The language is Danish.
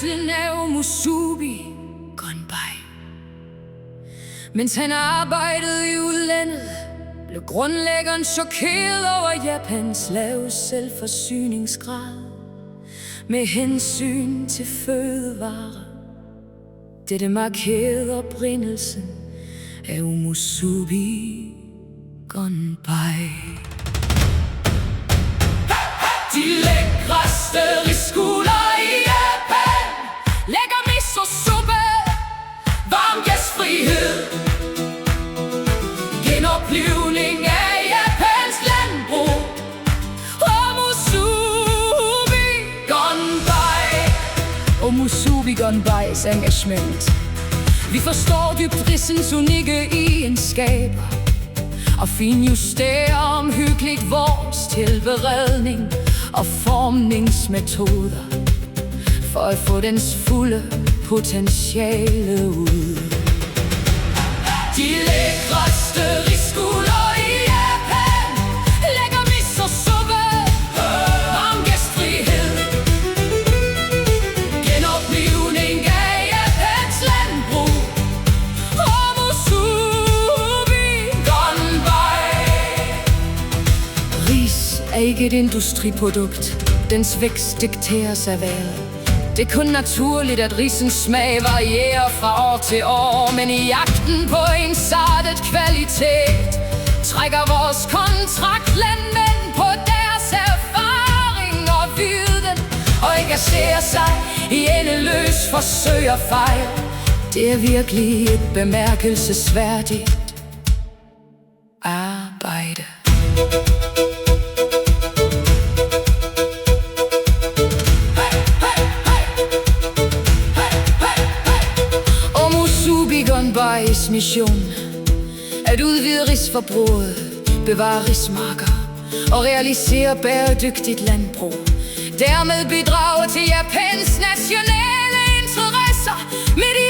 fødslen af Musubi Gonbai. Mens han arbejdede i udlandet, blev grundlæggeren chokeret over Japans lave selvforsyningsgrad med hensyn til fødevarer. Dette markerede oprindelsen af Musubi Gonbai. De lækreste risguler i Japan, lækker miso-suppe, varm gæstfrihed, genoplivning af Japans landbrug og Musubi Gonbai. Og Musubi Gonbais engagement. Vi forstår dybt risens unikke egenskaber og finjusterer omhyggeligt vores tilberedning og formningsmetoder for at få dens fulde potentiale ud. De lækreste risguler i Japan, lækker miso-suppe, varm gæstfrihed, genoplivning af Japans landbrug og Musubi Gonbai. Ris er ikke et industriprodukt, dens vækst dikteres af vejret. Det er kun naturligt, at risens smag varierer fra år til år, men i jagten på ensartet kvalitet trækker vores kontraktlandmænd på deres erfaring og viden og engagerer sig i endeløs forsøg og fejl. Det er virkelig et bemærkelsesværdigt arbejde. Gonbais mission at udvide risforbruget, bevare rismarker og realisere bæredygtigt landbrug. Dermed bidrage til Japans nationale interesser med de